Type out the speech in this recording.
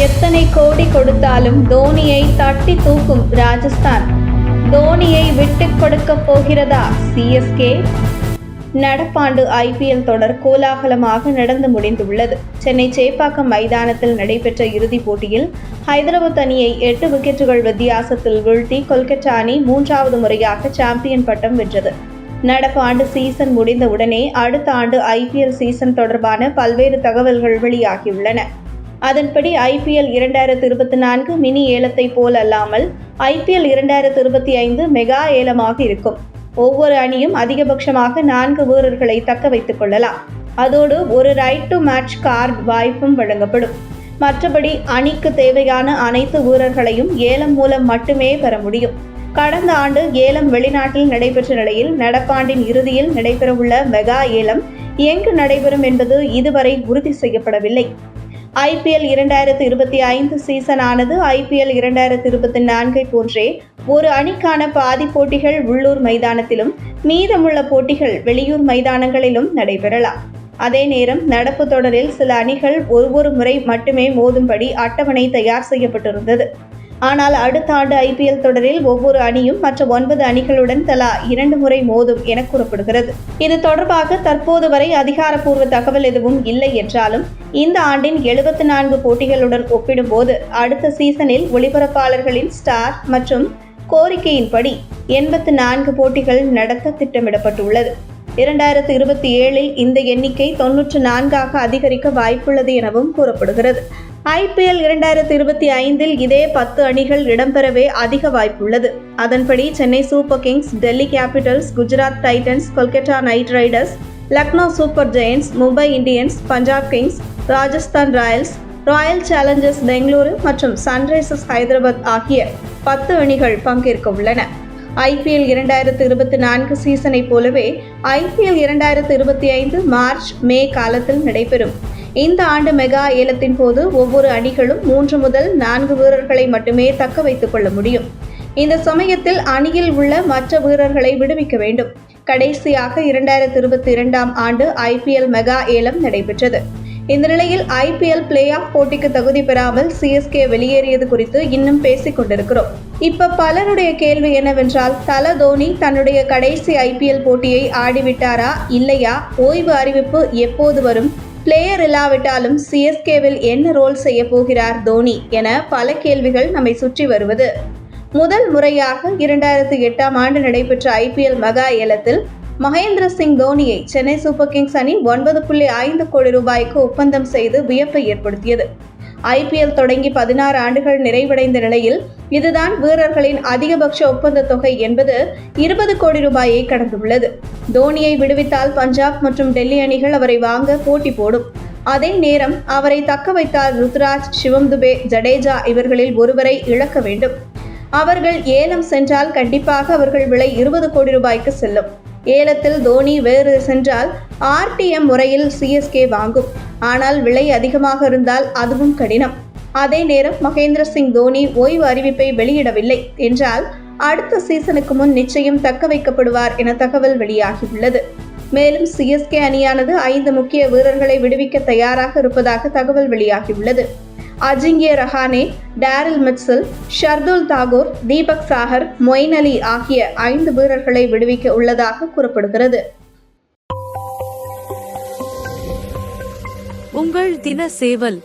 எத்தனை கோடி கொடுத்தாலும் தோனியை தட்டி தூக்கும் ராஜஸ்தான். தோனியை விட்டுக் கொடுக்க போகிறதா சிஎஸ்கே? நடப்பாண்டு ஐபிஎல் தொடர் கோலாகலமாக நடந்து முடிந்துள்ளது. சென்னை சேப்பாக்கம் மைதானத்தில் நடைபெற்ற இறுதிப் போட்டியில் ஹைதராபாத் அணியை 8 விக்கெட்டுகள் வித்தியாசத்தில் வீழ்த்தி கொல்கத்தா அணி 3வது முறையாக சாம்பியன் பட்டம் வென்றது. நடப்பு ஆண்டு சீசன் முடிந்தவுடனே அடுத்த ஆண்டு ஐபிஎல் சீசன் தொடர்பான பல்வேறு தகவல்கள் வெளியாகியுள்ளன. அதன்படி ஐபிஎல் 2024 மினி ஏலத்தை போல் அல்லாமல் ஐபிஎல் 2025 மெகா ஏலமாக இருக்கும். ஒவ்வொரு அணியும் அதிகபட்சமாக 4 வீரர்களை தக்க வைத்துக் கொள்ளலாம். அதோடு ஒரு ரைட் டு மேட்ச் கார்டு வாய்ப்பும் வழங்கப்படும். மற்றபடி அணிக்கு தேவையான அனைத்து வீரர்களையும் ஏலம் மூலம் மட்டுமே பெற முடியும். கடந்த ஆண்டு ஏலம் வெளிநாட்டில் நடைபெற்ற நிலையில் நடப்பாண்டின் இறுதியில் நடைபெறவுள்ள மெகா ஏலம் எங்கு நடைபெறும் என்பது இதுவரை உறுதி செய்யப்படவில்லை. ஐபிஎல் 2025 சீசனானது ஐபிஎல் 2024 போன்றே ஒரு அணிக்கான பாதி போட்டிகள் உள்ளூர் மைதானத்திலும் மீதமுள்ள போட்டிகள் வெளியூர் மைதானங்களிலும் நடைபெறலாம். அதே நேரம் நடப்பு தொடரில் சில அணிகள் ஒரு முறை மட்டுமே மோதும்படி அட்டவணை தயார் செய்யப்பட்டிருந்தது. ஆனால் அடுத்த ஆண்டு ஐபிஎல் தொடரில் ஒவ்வொரு அணியும் மற்ற 9 அணிகளுடன் தலா 2 முறை மோதும் என கூறப்படுகிறது. இது தொடர்பாக தற்போது வரை அதிகாரப்பூர்வ தகவல் எதுவும் இல்லை என்றாலும் இந்த ஆண்டின் 74 போட்டிகளுடன் ஒப்பிடும்போது அடுத்த சீசனில் ஒளிபரப்பாளர்களின் ஸ்டார் மற்றும் கோரிக்கையின்படி 84 போட்டிகள் நடத்த திட்டமிடப்பட்டுள்ளது. 2027 இந்த எண்ணிக்கை 94 அதிகரிக்க வாய்ப்புள்ளது எனவும் கூறப்படுகிறது. ஐபிஎல் 2025 இதே 10 அணிகள் இடம்பெறவே அதிக வாய்ப்புள்ளது. அதன்படி Chennai super Kings, Delhi Capitals, Gujarat Titans, Kolkata night Riders, Lucknow super giants, Mumbai Indians, Punjab Kings, Rajasthan Royals, Royal Challengers Bengaluru மற்றும் சன்ரைசர்ஸ் ஹைதராபாத் ஆகிய 10 அணிகள் பங்கேற்க உள்ளன. ஐபிஎல் 2024 சீசனை போலவே ஐபிஎல் 2025 மார்ச் மே காலத்தில் நடைபெறும். இந்த ஆண்டு மெகா ஏலத்தின் போது ஒவ்வொரு அணிகளும் 3 முதல் 4 வீரர்களை மட்டுமே தக்க வைத்துக் கொள்ள முடியும். இந்த சமயத்தில் அணியில் உள்ள மற்ற வீரர்களை விடுவிக்க வேண்டும். கடைசியாக 2022 ஆண்டு ஐபிஎல் மெகா ஏலம் நடைபெற்றது. இந்த நிலையில் ஐபிஎல் பிளே ஆஃப் போட்டிக்கு தகுதி பெறாமல் சிஎஸ்கே வெளியேறியது குறித்து இன்னும் பேசிக் கொண்டிருக்கிறோம். இப்ப பலருடைய கேள்வி என்னவென்றால், தோனி தன்னுடைய கடைசி ஐபிஎல் போட்டியை ஆடிவிட்டாரா இல்லையா, ஓய்வு அறிவிப்பு எப்போது வரும், பிளேயர் இல்லாவிட்டாலும் சிஎஸ்கேவில் என்ன ரோல் செய்ய போகிறார் தோனி என பல கேள்விகள் நம்மை சுற்றி வருவது. முதல் முறையாக 2008 ஆண்டு நடைபெற்ற ஐபிஎல் மெகா ஏலத்தில் மகேந்திர சிங் தோனியை சென்னை சூப்பர் கிங்ஸ் அணி 9.5 கோடி ரூபாய்க்கு ஒப்பந்தம் செய்து வியப்பை ஏற்படுத்தியது. ஐபிஎல் தொடங்கி 16 ஆண்டுகள் நிறைவடைந்த நிலையில் இதுதான் வீரர்களின் அதிகபட்ச ஒப்பந்த தொகை என்பது 20 கோடி ரூபாயை கடந்துள்ளது. தோனியை விடுவித்தால் பஞ்சாப் மற்றும் டெல்லி அணிகள் அவரை வாங்க போட்டி போடும். அதே நேரம் அவரை தக்க வைத்தால் ருத்ராஜ், சிவம் துபே, ஜடேஜா இவர்களில் ஒருவரை இழக்க வேண்டும். அவர்கள் ஏலம் சென்றால் கண்டிப்பாக அவர்கள் விலை 20 கோடி ரூபாய்க்கு செல்லும். ஏலத்தில் தோனி வேறு சென்றால் ஆர்டிஎம் முறையில் சிஎஸ்கே வாங்கும். ஆனால் விலை அதிகமாக இருந்தால் அதுவும் கடினம். அதே நேரம் மகேந்திர சிங் தோனி ஓய்வு அறிவிப்பை வெளியிடவில்லை என்றால் அடுத்த சீசனுக்கு முன் நிச்சயம் தக்க வைக்கப்படுவார் என தகவல் வெளியாகியுள்ளது. மேலும் சிஎஸ்கே அணியானது 5 முக்கிய வீரர்களை விடுவிக்க தயாராக இருப்பதாக தகவல் வெளியாகியுள்ளது. அஜிங்கிய ரஹானே, டேரில் மிட்சல், ஷர்துல் தாகூர், தீபக் சாகர், மொயின் அலி ஆகிய 5 வீரர்களை விடுவிக்க உள்ளதாக கூறப்படுகிறது. உங்கள் தின சேவல்